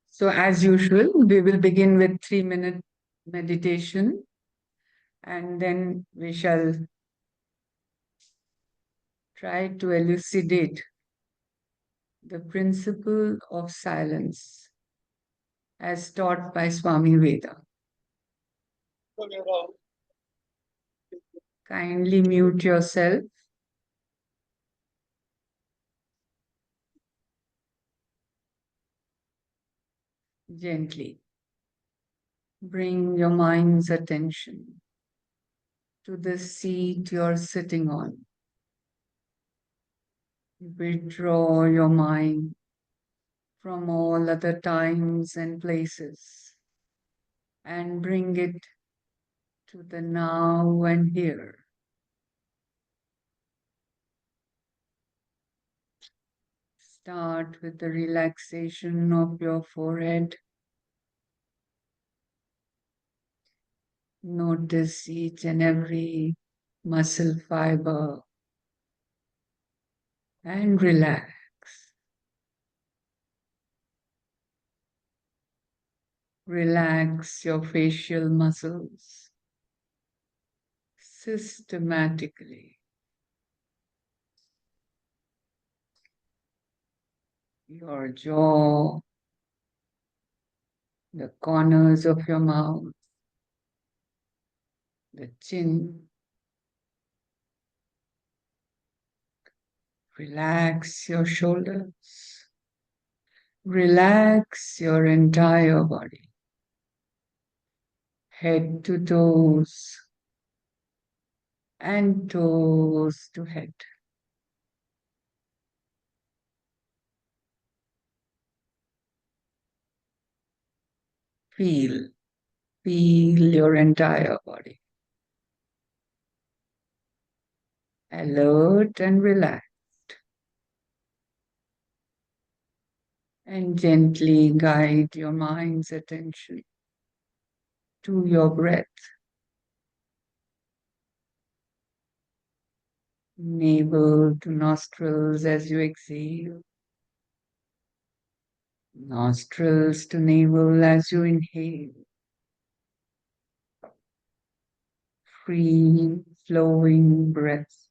So, as usual, we will begin with 3 minute meditation and then we shall try to elucidate the principle of silence as taught by Swami Veda. Kindly mute yourself gently. Bring your mind's attention to the seat you're sitting on. Withdraw your mind from all other times and places and bring it to the now and here. Start with the relaxation of your forehead. Notice each and every muscle fiber and relax. Relax your facial muscles systematically. Your jaw, the corners of your mouth, the chin. Relax your shoulders. Relax your entire body, head to toes and toes to head. Feel, feel your entire body, alert and relaxed, and gently guide your mind's attention to your breath. Navel to nostrils as you exhale, nostrils to navel as you inhale. Free flowing breath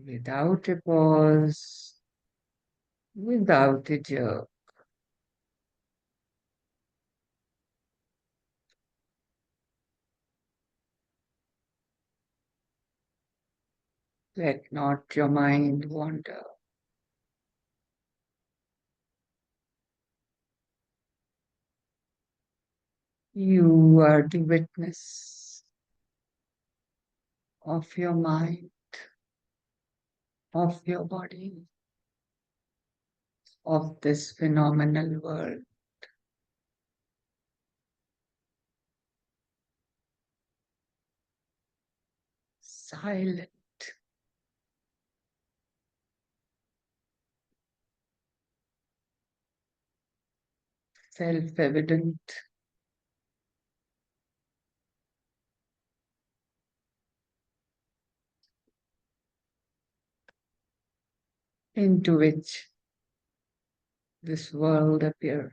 without a pause, without a jerk. Let not your mind wander. You are the witness of your mind, of your body, of this phenomenal world. Silent, self-evident, into which this world appears.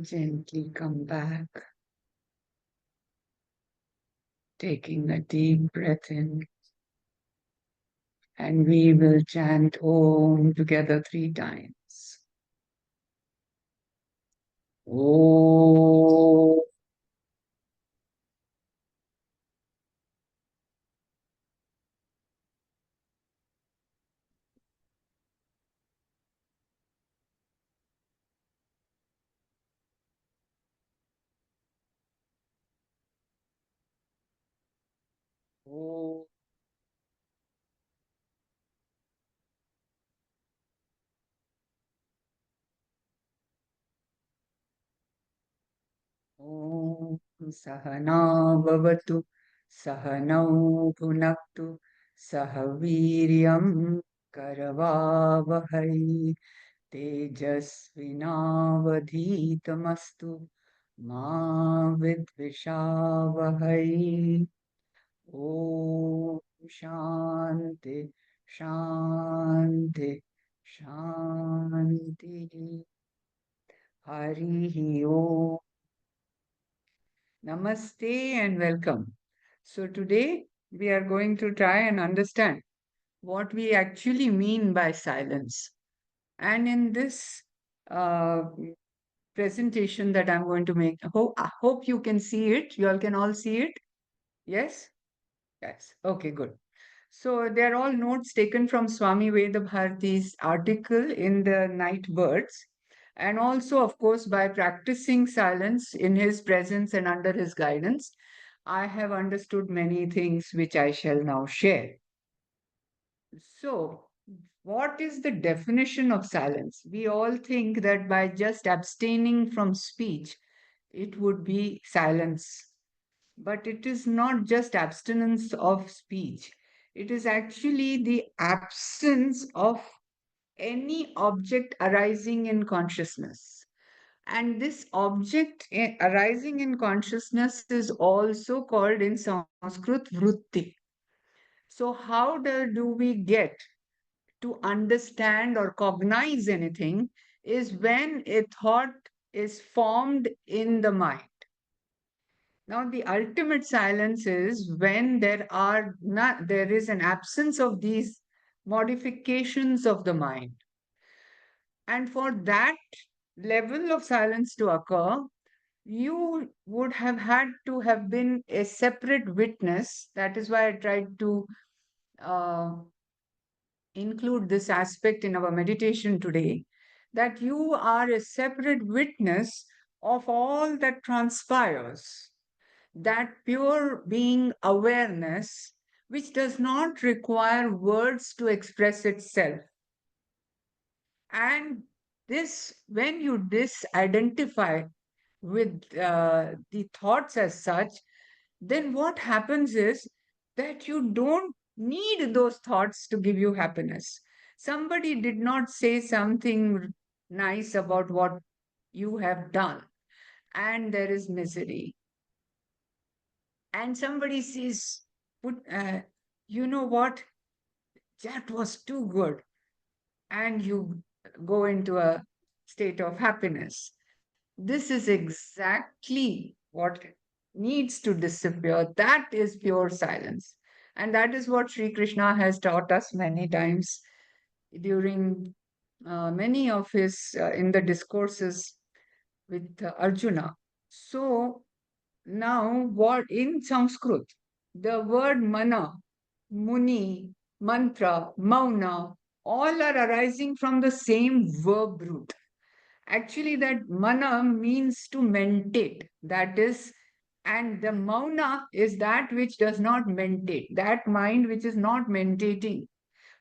Gently come back, taking a deep breath in, and we will chant Om together 3 times. Om. Om. Om Sahana Bhavatu Sahanau Bhunaktu Sahaviryam Karavavahai Tejasvinavadhitamastu Ma Vidvishavahai. Om Shanti, Shanti, Shanti. Hari Om. Namaste and welcome. So today we are going to try and understand what we actually mean by silence. And in this uh, presentation that I'm going to make, I hope you can see it. You all can all see it. Yes? Yes. Okay, good. So they're all notes taken from Swami Veda Bharati's article in the Night Birds, and also, of course, by practicing silence in his presence and under his guidance, I have understood many things which I shall now share. So, what is the definition of silence? We all think that by just abstaining from speech, it would be silence. But it is not just abstinence of speech, it is actually the absence of any object arising in consciousness. And this object arising in consciousness is also called in Sanskrit vritti. So, how do we get to understand or cognize anything is when a thought is formed in the mind. Now, the ultimate silence is when there is an absence of these modifications of the mind. And for that level of silence to occur, you would have had to have been a separate witness. That is why I tried to uh, include this aspect in our meditation today, that you are a separate witness of all that transpires, that pure being awareness, which does not require words to express itself. And this, when you disidentify with the thoughts as such, then what happens is that you don't need those thoughts to give you happiness. Somebody did not say something nice about what you have done, and there is misery. And somebody says, you know what, that was too good. And you go into a state of happiness. This is exactly what needs to disappear. That is pure silence. And that is what Sri Krishna has taught us many times during many of his in the discourses with Arjuna. So now, what in Sanskrit, the word mana, muni, mantra, mauna, all are arising from the same verb root. Actually, that mana means to mentate. That is, and the mauna is that which does not mentate, that mind which is not mentating.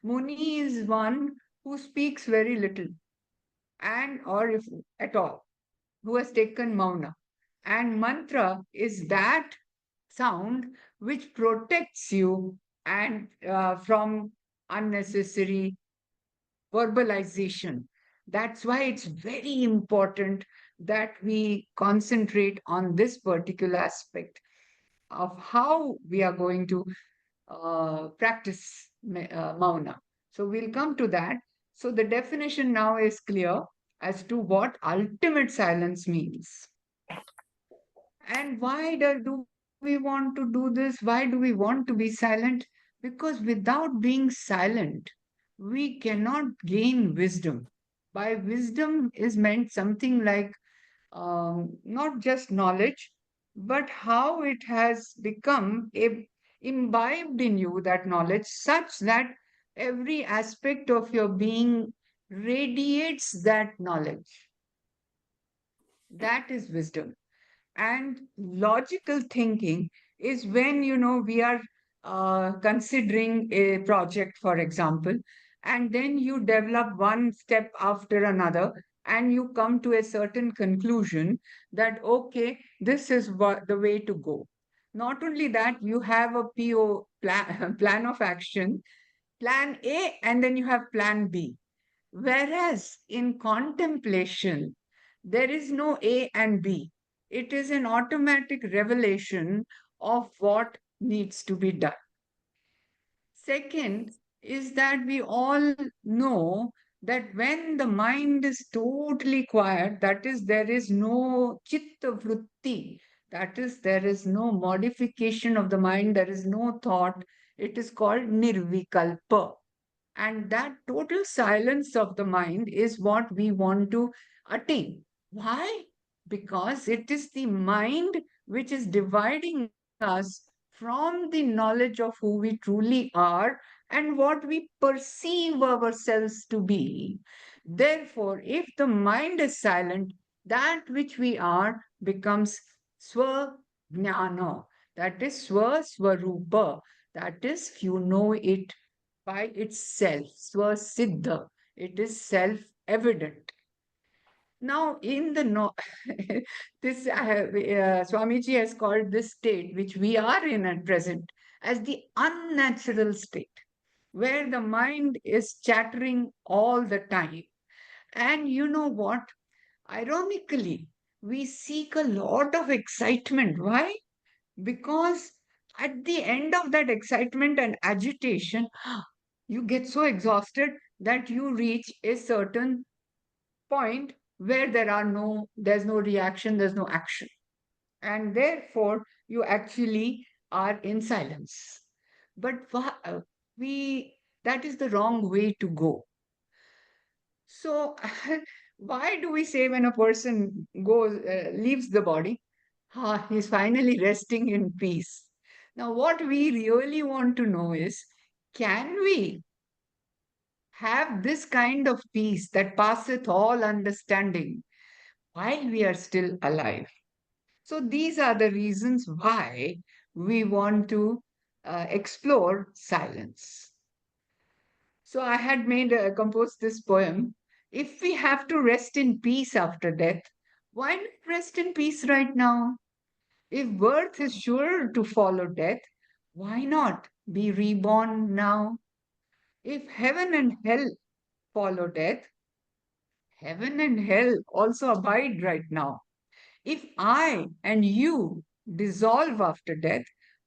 Muni is one who speaks very little, and or if at all, who has taken mauna. And mantra is that sound which protects you and from unnecessary verbalization. That's why it's very important that we concentrate on this particular aspect of how we are going to practice Mauna. So we'll come to that. So the definition now is clear as to what ultimate silence means. And why do we want to do this? Why do we want to be silent? Because without being silent, we cannot gain wisdom. By wisdom is meant something like not just knowledge, but how it has become imbibed in you, that knowledge, such that every aspect of your being radiates that knowledge. That is wisdom. And logical thinking is when, we are considering a project, for example, and then you develop one step after another, and you come to a certain conclusion that, okay, this is what the way to go. Not only that, you have a PO plan, plan of action, plan A and then you have plan B. Whereas in contemplation, there is no A and B. It is an automatic revelation of what needs to be done. Second is that we all know that when the mind is totally quiet, that is, there is no chitta vritti, that is, there is no modification of the mind, there is no thought, it is called nirvikalpa. And that total silence of the mind is what we want to attain. Why? Because it is the mind which is dividing us from the knowledge of who we truly are and what we perceive ourselves to be. Therefore, if the mind is silent, that which we are becomes swa-jnana, that is swa-swarupa, that is, you know it by itself, swasiddha. It is self-evident. Now, in the no, this Swamiji has called this state, which we are in at present, as the unnatural state, where the mind is chattering all the time. And you know what? Ironically, we seek a lot of excitement. Why? Because at the end of that excitement and agitation, you get so exhausted that you reach a certain point where there's no reaction, there's no action. And therefore, you actually are in silence. But that is the wrong way to go. So, why do we say when a person leaves the body, he's finally resting in peace? Now, what we really want to know is, can we have this kind of peace that passeth all understanding while we are still alive? So, these are the reasons why we want to explore silence. So, I had composed this poem. If we have to rest in peace after death, why not rest in peace right now? If birth is sure to follow death, why not be reborn now? If heaven and hell follow death, heaven and hell also abide right now. If I and you dissolve after death,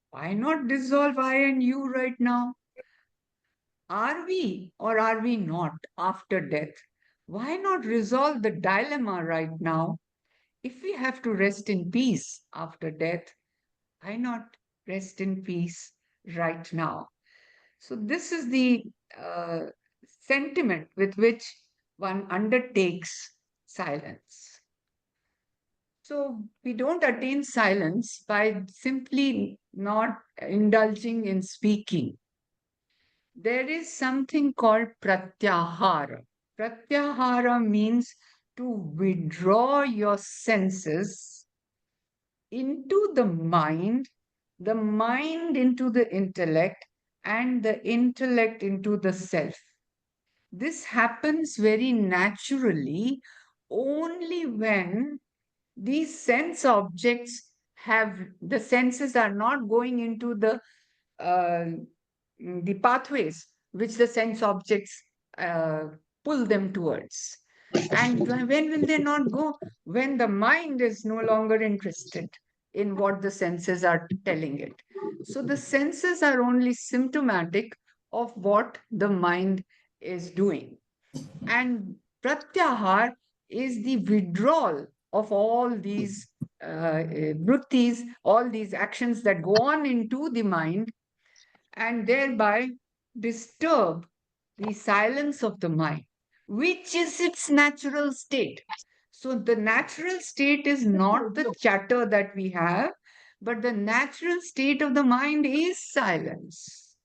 why not dissolve I and you right now? Are we or are we not after death? Why not resolve the dilemma right now? If we have to rest in peace after death, why not rest in peace right now? So, this is the uh, sentiment with which one undertakes silence. So, we don't attain silence by simply not indulging in speaking. There is something called pratyahara. Pratyahara means to withdraw your senses into the mind into the intellect, and the intellect into the self. This happens very naturally only when these sense objects have the senses are not going into uh, the pathways which the sense objects uh, pull them towards. And when will they not go? When the mind is no longer interested in what the senses are telling it. So the senses are only symptomatic of what the mind is doing. And pratyahar is the withdrawal of all these vrittis, all these actions that go on into the mind and thereby disturb the silence of the mind, which is its natural state. So, the natural state is not the chatter that we have, but the natural state of the mind is silence.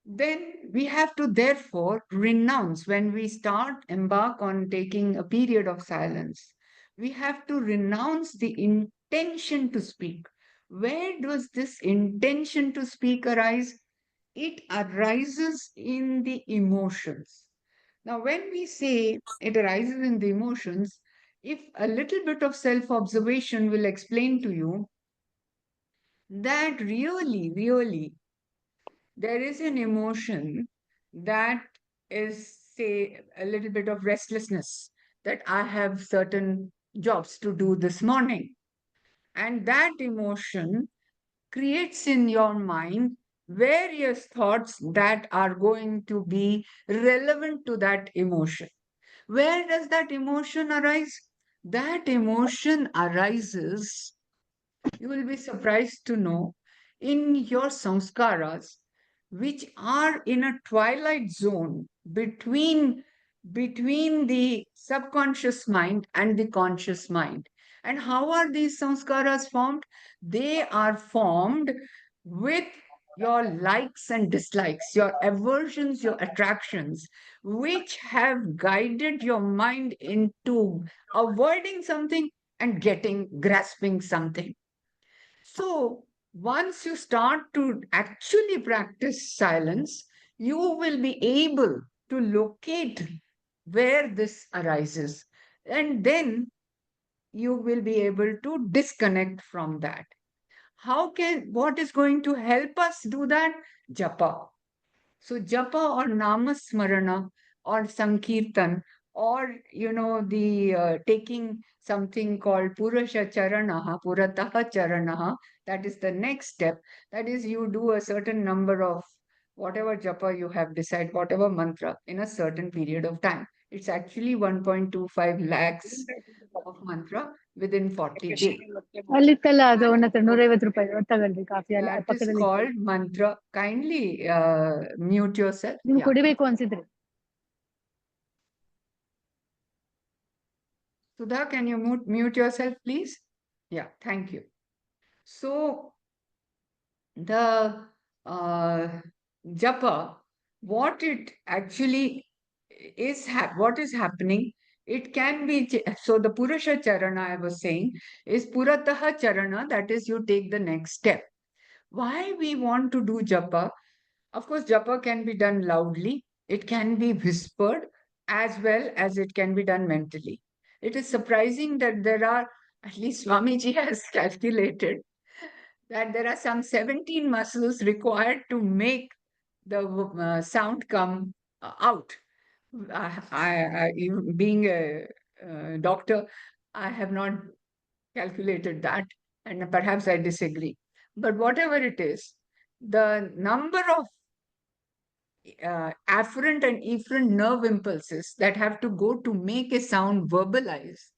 Then we have to therefore renounce when we start embark on taking a period of silence. We have to renounce the intention to speak. Where does this intention to speak arise? It arises in the emotions. Now, when we say it arises in the emotions, if a little bit of self observation will explain to you that really, really there is an emotion that is, say, a little bit of restlessness, that I have certain jobs to do this morning. And that emotion creates in your mind various thoughts that are going to be relevant to that emotion. Where does that emotion arise? That emotion arises, you will be surprised to know, in your samskaras, which are in a twilight zone between the subconscious mind and the conscious mind. And how are these samskaras formed? They are formed with your likes and dislikes, your aversions, your attractions, which have guided your mind into avoiding something and grasping something. So, once you start to actually practice silence, you will be able to locate where this arises. And then you will be able to disconnect from that. What is going to help us do that? Japa. So japa or namasmarana or sankirtan, or the taking something called purusha charanaha, purataha charanaha, that is the next step. That is, you do a certain number of whatever japa you have decided, whatever mantra in a certain period of time. It's actually 1.25 lakhs of mantra within 40 days. ಅಲ್ಲಿತ್ತಲ್ಲ ಅದು ಅವನ ಹತ್ರ 150 ರೂಪಾಯಿ ತಗೊಳ್ರಿ coffee ಅಲ್ಲಿ That is ಪಕ್ಕದಲ್ಲಿ ಇತ್ತು. called mantra. Kindly mute yourself. ನಿಮ್ಗೆ Yeah. ಕುಡಿಬೇಕು ಅನ್ಸಿದ್ರಿ. Sudha, can you mute yourself, please? Yeah, thank you. So, the japa, what it actually what is happening, it can be, so the Purusha Charana I was saying is Purataha Charana, that is, you take the next step. Why we want to do japa? Of course, japa can be done loudly, it can be whispered, as well as it can be done mentally. It is surprising that there are, at least Swamiji has calculated, that there are some 17 muscles required to make the sound come out. Being a doctor, I have not calculated that, and perhaps I disagree. But whatever it is, the number of afferent and efferent nerve impulses that have to go to make a sound verbalized,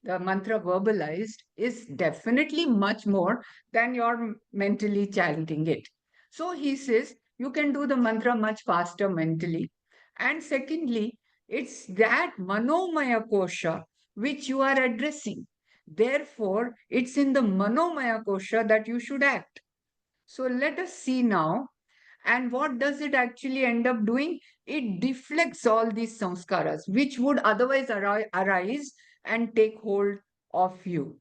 the mantra verbalized, is definitely much more than you're mentally chanting it. So he says you can do the mantra much faster mentally. And secondly, it's that manomaya kosha which you are addressing. Therefore, it's in the manomaya kosha that you should act. So let us see now. And what does it actually end up doing? It deflects all these samskaras, which would otherwise arise and take hold of you.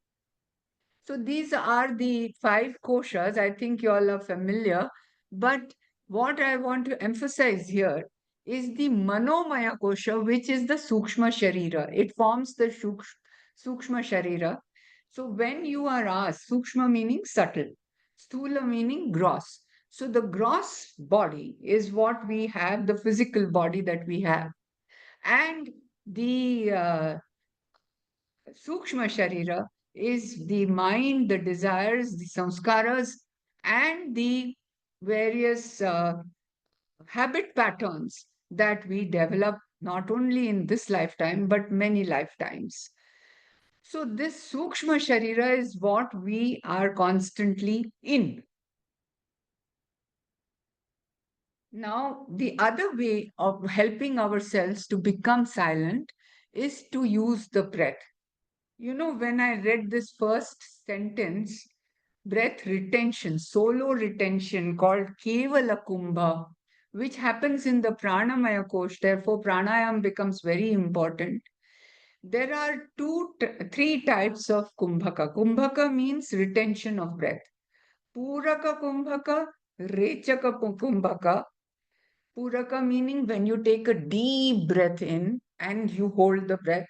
So these are the five koshas. I think you all are familiar. But what I want to emphasize here is the manomaya kosha, which is the sukshma sharira. It forms the sukshma sharira. So when you are asked, sukshma meaning subtle, sthula meaning gross. So the gross body is what we have, the physical body that we have. And the Sukshma Sharira is the mind, the desires, the samskaras, and the various habit patterns that we develop not only in this lifetime but many lifetimes. So, this Sukshma Sharira is what we are constantly in. Now, the other way of helping ourselves to become silent is to use the breath. When I read this first sentence, breath retention, solo retention called Kevala Kumbha, which happens in the Pranamaya Kosh, therefore pranayam becomes very important. There are three types of Kumbhaka. Kumbhaka means retention of breath. Puraka Kumbhaka, Rechaka Kumbhaka. Puraka meaning when you take a deep breath in and you hold the breath.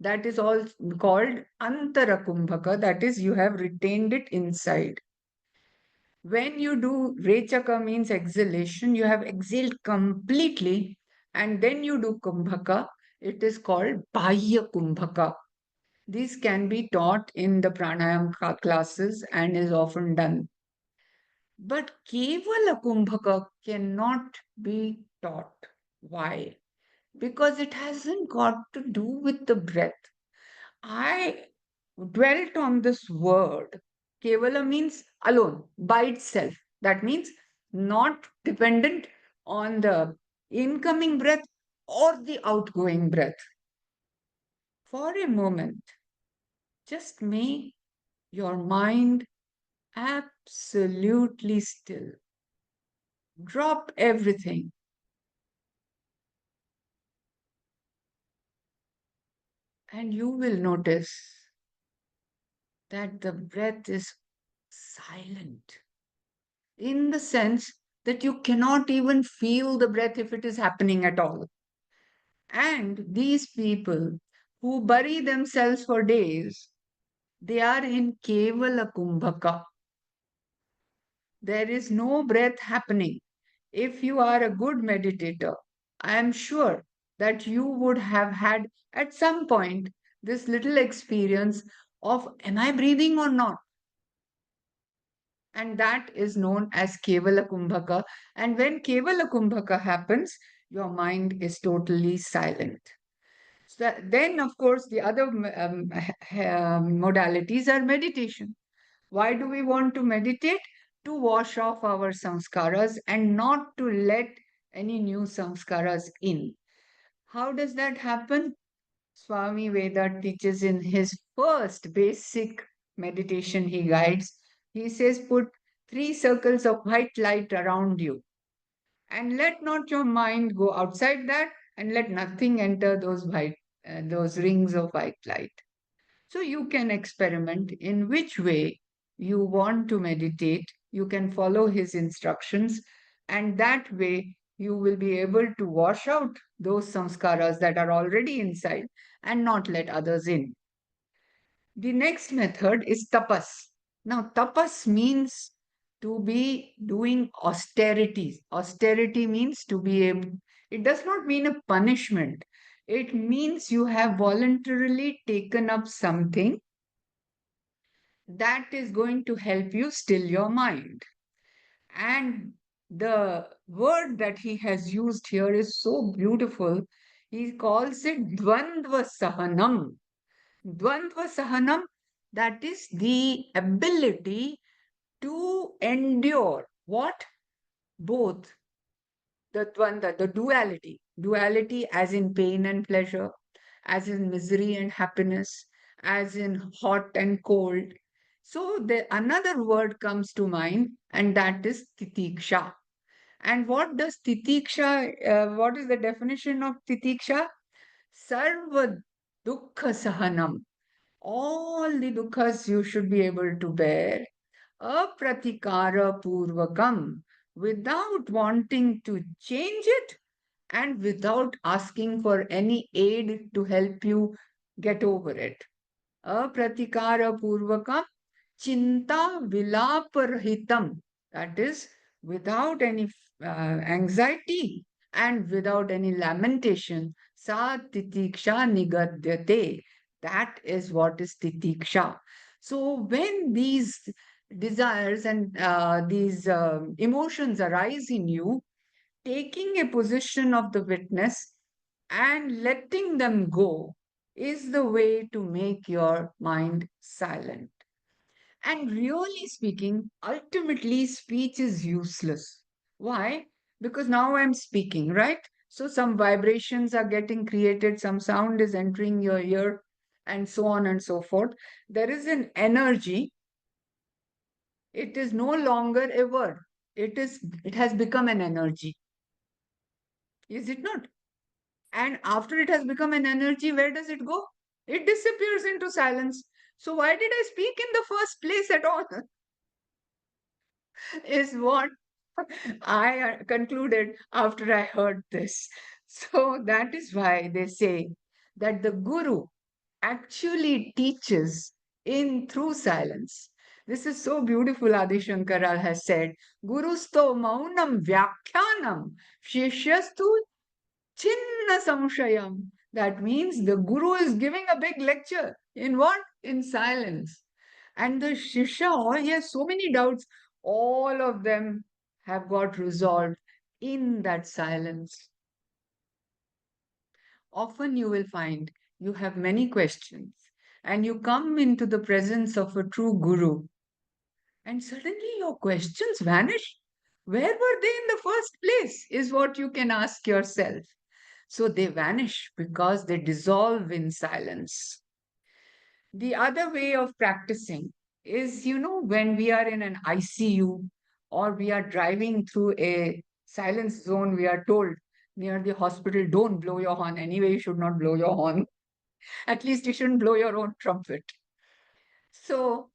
That is all called Antara Kumbhaka. That is, you have retained it inside. When you do Rechaka means exhalation, you have exhaled completely, and then you do Kumbhaka. It is called Bahya Kumbhaka. These can be taught in the pranayam classes and is often done. But Kevala Kumbhaka cannot be taught. Why? Because it hasn't got to do with the breath. I dwelt on this word. Kevala means alone, by itself. That means not dependent on the incoming breath or the outgoing breath. For a moment, just make your mind absolutely still. Drop everything and you will notice that the breath is silent in the sense that you cannot even feel the breath if it is happening at all. And these people who bury themselves for days, they are in Kevala Kumbhaka. There is no breath happening. If you are a good meditator, I am sure that you would have had at some point this little experience of am I breathing or not? And that is known as Kevala Kumbhaka. And when Kevala Kumbhaka happens, your mind is totally silent. So then, of course, the other modalities are meditation. Why do we want to meditate? To wash off our samskaras and not to let any new samskaras in. How does that happen? Swami Veda teaches in his first basic meditation he guides. He says, put 3 circles of white light around you and let not your mind go outside that and let nothing enter those rings of white light. So you can experiment in which way you want to meditate. You can follow his instructions, and that way you will be able to wash out those samskaras that are already inside and not let others in. The next method is tapas. Now, tapas means to be doing austerities. Austerity means to be able, it does not mean a punishment. It means you have voluntarily taken up something that is going to help you still your mind. And the word that he has used here is so beautiful. He calls it Dvandva Sahanam. Dvandva Sahanam, that is the ability to endure what? Both the Dvandva, the duality. Duality as in pain and pleasure, as in misery and happiness, as in hot and cold. So the another word comes to mind, and that is titiksha. And what does titiksha, what is the definition of titiksha? Sarva dukkha sahanam. All the dukkhas you should be able to bear. Apratikara purvakam. Without wanting to change it and without asking for any aid to help you get over it. Apratikara purvakam chinta vilaparahitam. That is, without any anxiety and without any lamentation. Sa titiksha nigadyate. That is what is titiksha. So when these desires and these emotions arise in you, taking a position of the witness and letting them go is the way to make your mind silent. And really speaking, ultimately, speech is useless. Why? Because now I'm speaking, right? So some vibrations are getting created, some sound is entering your ear, and so on and so forth. There is an energy. It is no longer a word. It has become an energy. Is it not? And after it has become an energy, where does it go? It disappears into silence. So why did I speak in the first place at all? Is what I concluded after I heard this. So that is why they say that the guru actually teaches in through silence. This is so beautiful, Adi Shankara has said. Gurusto maunam vyakhyanam shishyastu chinna samshayam. That means the guru is giving a big lecture. In what? In silence. And the Shishya, oh, he has so many doubts. All of them have got resolved in that silence. Often you will find you have many questions and you come into the presence of a true guru and suddenly your questions vanish. Where were they in the first place? Is what you can ask yourself. So they vanish because they dissolve in silence. The other way of practicing is, when we are in an ICU or we are driving through a silence zone, we are told near the hospital, don't blow your horn. Anyway, you should not blow your horn. At least you shouldn't blow your own trumpet. So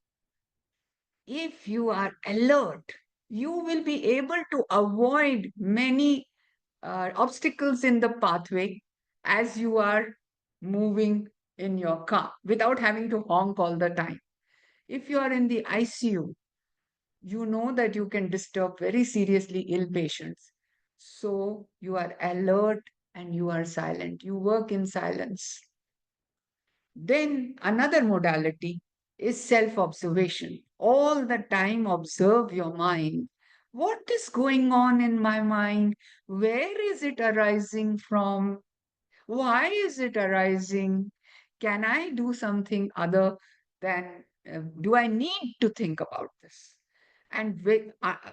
if you are alert, you will be able to avoid many obstacles in the pathway as you are moving in your car without having to honk all the time. If you are in the ICU, you know that you can disturb very seriously ill patients. So you are alert and you are silent. You work in silence. Then another modality is self observation. All the time, observe your mind. What is going on in my mind? Where is it arising from? Why is it arising? Can I do something other than, do I need to think about this? And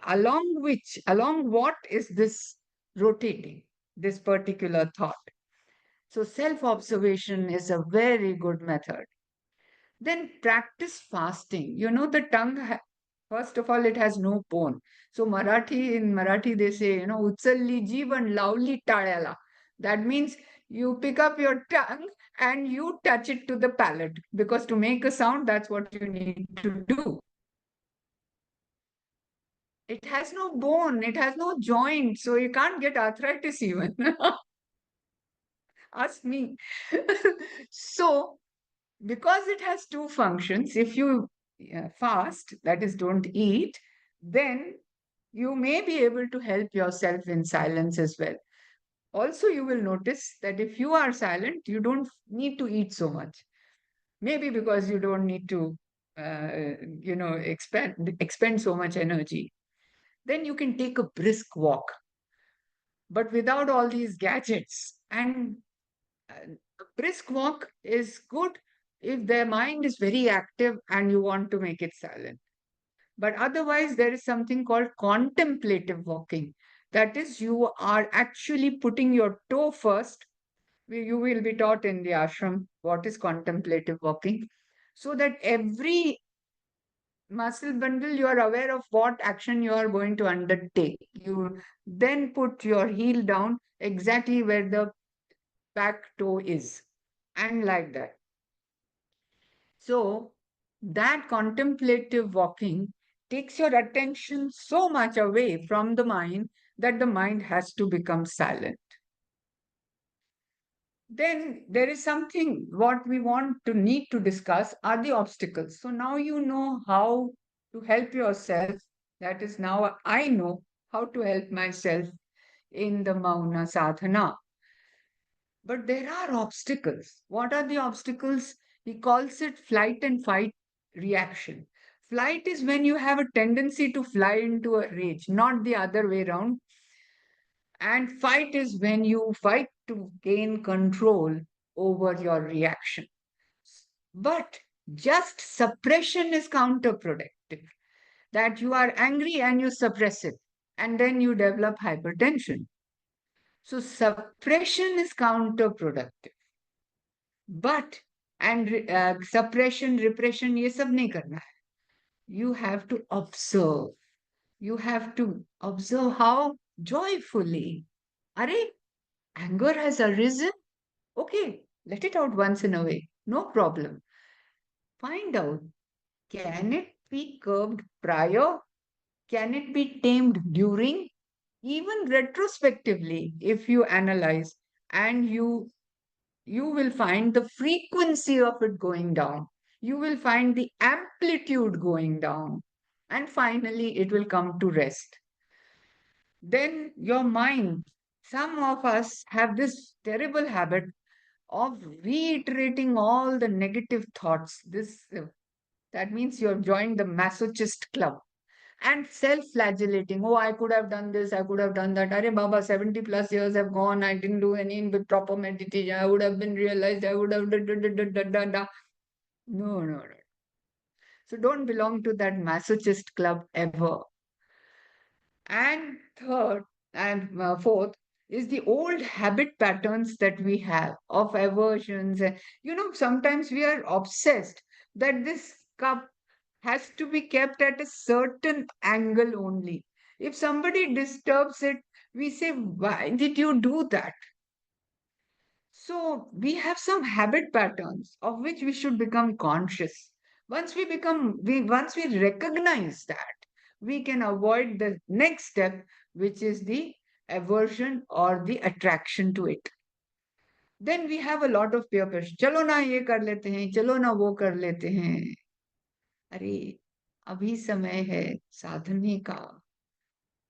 along what is this rotating, this particular thought? So self observation is a very good method. Then practice fasting. The tongue, first of all, it has no bone. So in Marathi, they say, Utsalli Jeevan Lavli Talyala. That means you pick up your tongue and you touch it to the palate because to make a sound, that's what you need to do. It has no bone, it has no joint, so you can't get arthritis even. Ask me. So because it has two functions, if you fast, that is, don't eat, then you may be able to help yourself in silence as well. Also, you will notice that if you are silent, you don't need to eat so much. Maybe because you don't need to, expend so much energy. Then you can take a brisk walk, but without all these gadgets. And a brisk walk is good if their mind is very active and you want to make it silent. But otherwise, there is something called contemplative walking. That is, you are actually putting your toe first. You will be taught in the ashram what is contemplative walking, so that every muscle bundle you are aware of what action you are going to undertake. You then put your heel down exactly where the back toe is, and like that. So, that contemplative walking takes your attention so much away from the mind that the mind has to become silent. Then there is something what we want to need to discuss are the obstacles. So now you know how to help yourself. That is, now I know how to help myself in the Mauna Sadhana. But there are obstacles. What are the obstacles? He calls it flight and fight reaction. Flight is when you have a tendency to fly into a rage, not the other way around. And fight is when you fight to gain control over your reaction. But just suppression is counterproductive. That you are angry and you suppress it, and then you develop hypertension. So suppression is counterproductive. But suppression, repression, ये सब नहीं करना है. You have to observe. You have to observe how joyfully, Are, anger has arisen. Okay, let it out once in a way. No problem. Find out, can it be curbed prior? Can it be tamed during? Even retrospectively, if you analyze, and you will find the frequency of it going down. You will find the amplitude going down, and finally, it will come to rest. Then your mind, some of us have this terrible habit of reiterating all the negative thoughts. That means you have joined the masochist club and self-flagellating. Oh, I could have done this, I could have done that. Arey Baba, 70 plus years have gone. I didn't do any with proper meditation. I would have been realized. I would have da. No, no, no. So don't belong to that masochist club ever. And third and fourth is the old habit patterns that we have of aversions. Sometimes we are obsessed that this cup has to be kept at a certain angle only. If somebody disturbs it, we say, why did you do that? So we have some habit patterns of which we should become conscious. Once we recognize that, we can avoid the next step, which is the aversion or the attraction to it. Then we have a lot of peer pressure. चलो ना ये कर लेते हैं, चलो ना वो कर लेते हैं. अरे अभी समय है साधने का,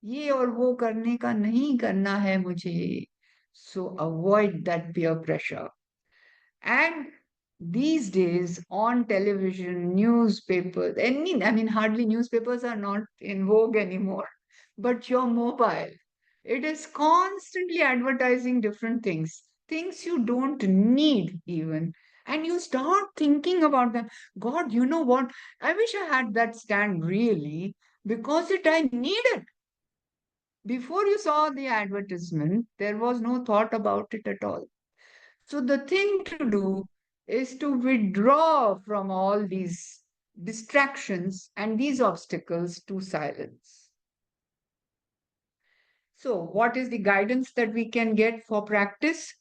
ये और वो करने का नहीं करना है मुझे. So avoid that peer pressure. And these days on television, newspapers, hardly newspapers are not in vogue anymore, but your mobile, it is constantly advertising different things, things you don't need even. And you start thinking about them. God, you know what? I wish I had that stand really because I need it. Before you saw the advertisement, there was no thought about it at all. So the thing to do is to withdraw from all these distractions and these obstacles to silence. So, what is the guidance that we can get for practice?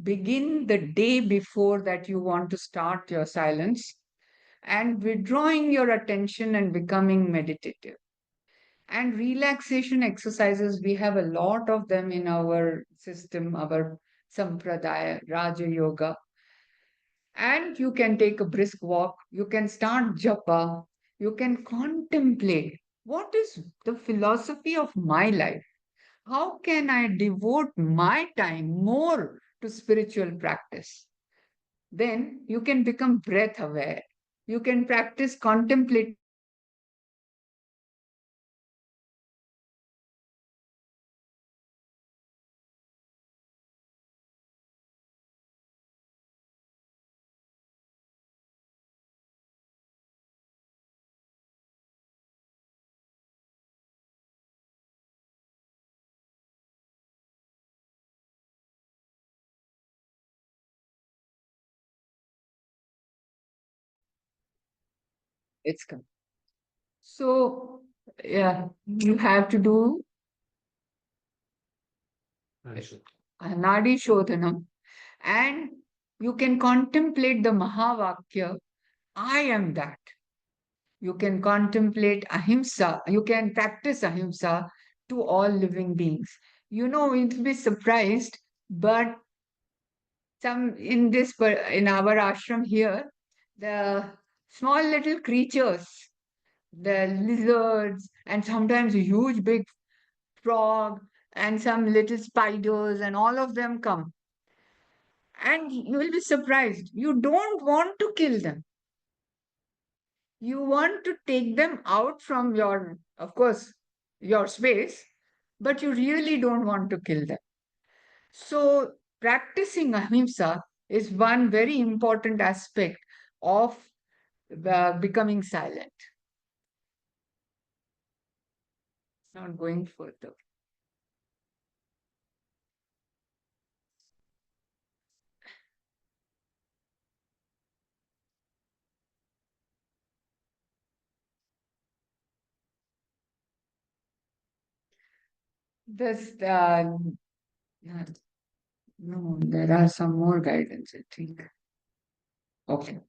Begin the day before that you want to start your silence and withdrawing your attention and becoming meditative. And relaxation exercises, we have a lot of them in our system, our sampradaya, Raja Yoga. And you can take a brisk walk, you can start japa, you can contemplate what is the philosophy of my life? How can I devote my time more to spiritual practice? Then you can become breath aware. You can practice contemplative meditation. You can practice it's come. So yeah, you have to do Nadi Shodhanam, and you can contemplate the Mahavakya, I am that. You can contemplate ahimsa, you can practice ahimsa to all living beings. You'll be surprised, but in our ashram here, the small little creatures, the lizards, and sometimes a huge big frog, and some little spiders, and all of them come. And you will be surprised. You don't want to kill them. You want to take them out from of course, your space, but you really don't want to kill them. So, practicing ahimsa is one very important aspect of becoming silent. Not going further. This, no, there are some more guidance, I think. Okay.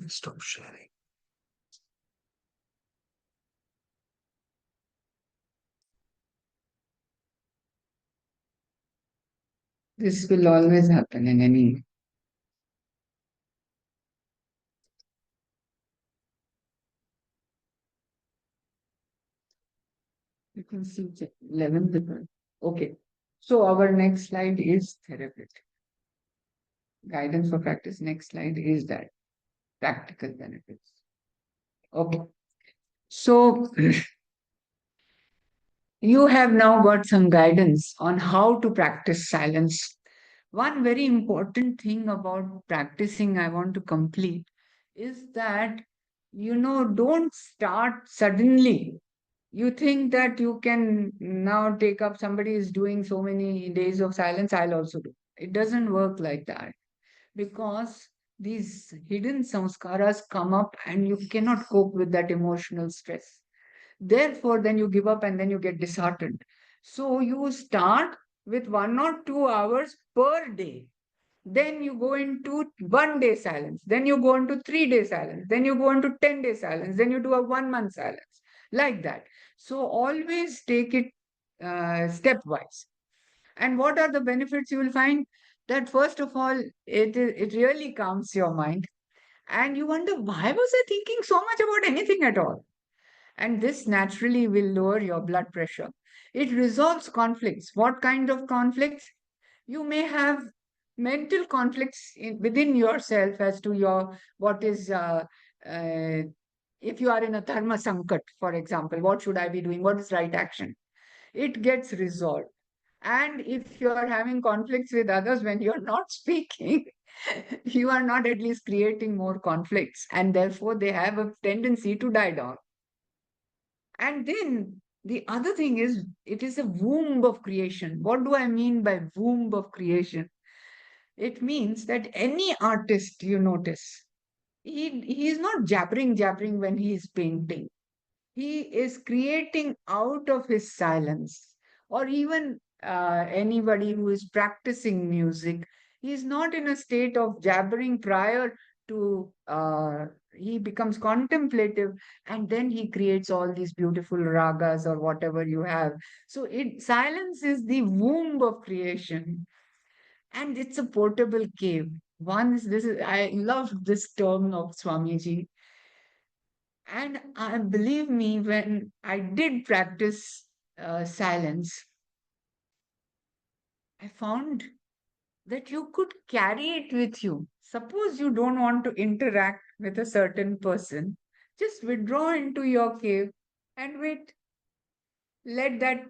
Stop sharing. This will always happen in any 11th. Okay. So our next slide is therapeutic. Guidance for practice. Next slide is that practical benefits. Okay. So you have now got some guidance on how to practice silence. One very important thing about practicing, I want to complete, is that, don't start suddenly. You think that you can now take up, somebody is doing so many days of silence, I'll also do. It doesn't work like that, because these hidden samskaras come up and you cannot cope with that emotional stress. Therefore, then you give up and then you get disheartened. So you start with 1 or 2 hours per day. Then you go into 1 day silence. Then you go into 3 day silence. Then you go into 10 day silence. Then you do a 1 month silence. Like that. So always take it stepwise. And what are the benefits you will find? That first of all, it really calms your mind. And you wonder, why was I thinking so much about anything at all? And this naturally will lower your blood pressure. It resolves conflicts. What kind of conflicts? You may have mental conflicts within yourself as to your what is uh, if you are in a dharma sankat, for example, what should I be doing? What is right action? It gets resolved. And if you are having conflicts with others when you're not speaking, you are not at least creating more conflicts, and therefore they have a tendency to die down. And then the other thing is, it is a womb of creation. What do I mean by womb of creation? It means that any artist you notice, he is not jabbering when he is painting. He is creating out of his silence. Or even anybody who is practicing music, he is not in a state of jabbering prior to, he becomes contemplative, and then he creates all these beautiful ragas or whatever you have. So silence is the womb of creation, and it's a portable cave. I love this term of Swamiji. And believe me, when I did practice silence, I found that you could carry it with you. Suppose you don't want to interact with a certain person, just withdraw into your cave and wait. Let that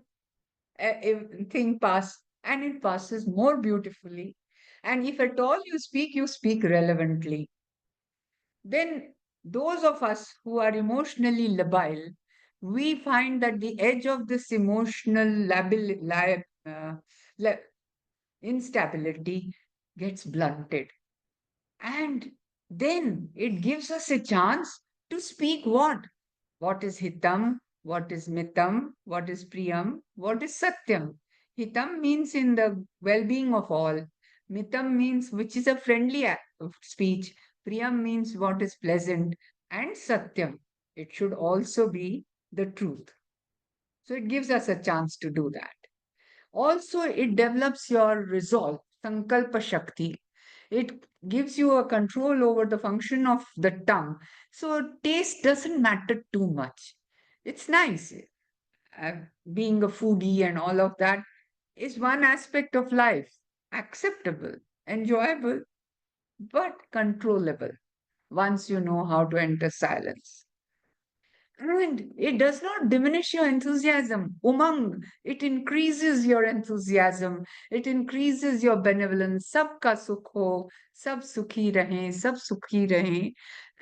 thing pass, and it passes more beautifully. And if at all you speak relevantly. Then those of us who are emotionally labile, we find that the edge of this emotional la- instability gets blunted. And then it gives us a chance to speak what? What is hitam? What is mitam? What is priyam? What is satyam? Hitam means in the well being of all. Mitam means which is a friendly of speech. Priyam means what is pleasant. And satyam, it should also be the truth. So it gives us a chance to do that. Also, it develops your resolve, sankalpa shakti. It gives you a control over the function of the tongue. So taste doesn't matter too much. It's nice. Uh, Being a foodie and all of that is one aspect of life. Acceptable, enjoyable, but controllable once you know how to enter silence. And it does not diminish your enthusiasm. Umang, it increases your enthusiasm. It increases your benevolence. Sabka sukh ho, sab sukhi rahe, sab sukhi rahe.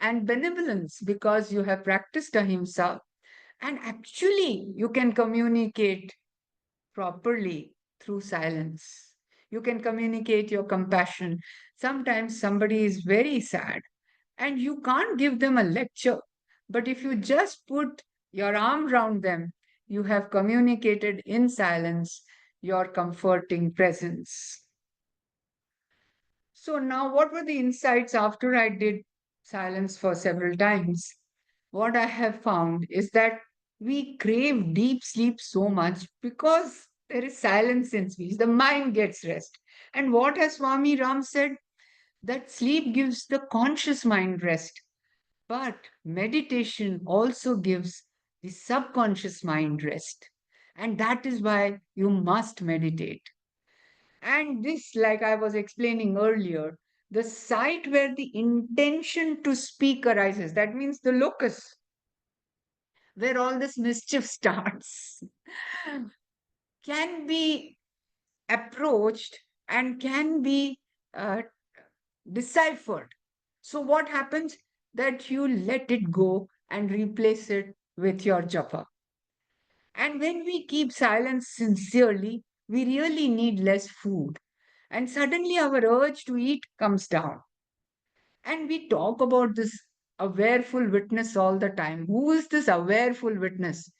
And benevolence, because you have practiced ahimsa. And actually, you can communicate properly through silence. You can communicate your compassion. Sometimes somebody is very sad and you can't give them a lecture. But if you just put your arm around them, you have communicated in silence your comforting presence. So, now what were the insights after I did silence for several times? What I have found is that we crave deep sleep so much because there is silence in speech. The mind gets rest. And what has Swami Ram said? That sleep gives the conscious mind rest. But meditation also gives the subconscious mind rest. And that is why you must meditate. And this, like I was explaining earlier, the site where the intention to speak arises, that means the locus, where all this mischief starts, can be approached and can be uh, deciphered. So, what happens? That you let it go and replace it with your japa. And when we keep silence sincerely, we really need less food. And suddenly our urge to eat comes down. And we talk about this awareful witness all the time. Who is this awareful witness?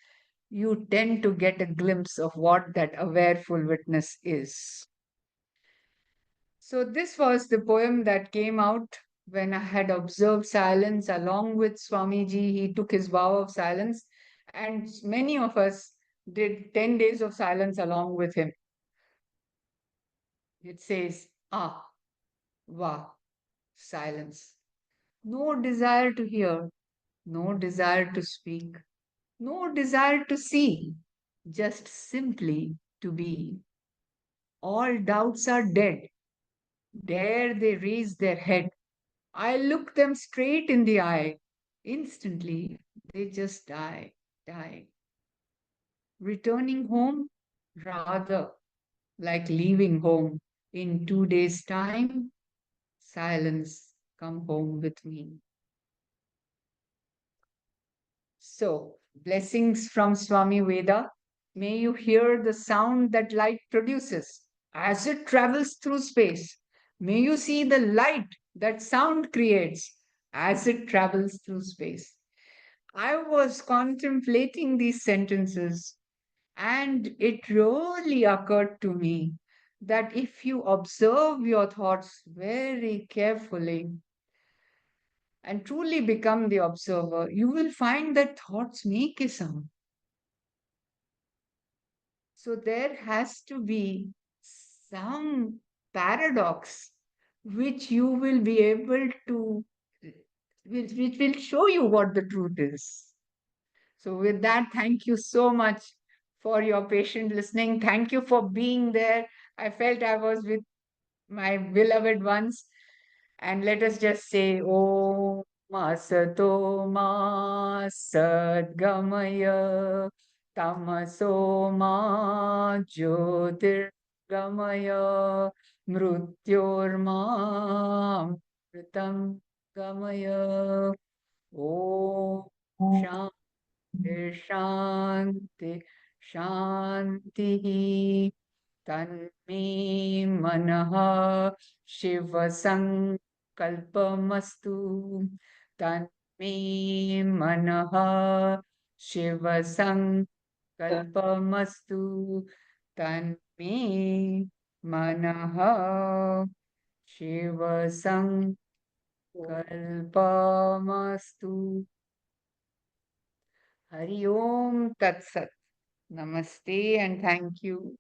You tend to get a glimpse of what that awareful witness is. So, this was the poem that came out when I had observed silence along with Swamiji. He took his vow of silence, and many of us did 10 days of silence along with him. It says, ah, wah, silence. No desire to hear, no desire to speak, no desire to see, just simply to be. All doubts are dead. Dare they raise their head. I look them straight in the eye. Instantly, they just die. Returning home, rather like leaving home. In 2 days' time, silence, come home with me. So, blessings from Swami Veda. May you hear the sound that light produces as it travels through space. May you see the light that sound creates as it travels through space. I was contemplating these sentences, and it really occurred to me that if you observe your thoughts very carefully and truly become the observer, you will find that thoughts make a sound. So there has to be some paradox which you will be able to, which will show you what the truth is. So, with that, thank you so much for your patient listening. Thank you for being there. I felt I was with my beloved ones. And let us just say, Om Asato Ma Sadgamaya Tamaso Ma Jyotirgamaya Mrutyorma Mritam Gamaya Om शांति शांति तन्मे मनः शिव संकल्पमस्तु तन्मे मनः शिव संकल्पमस्तु तन्मे मनः Shiv संकल्पमस्तु Hari Om Tat Sat. Namaste and thank you.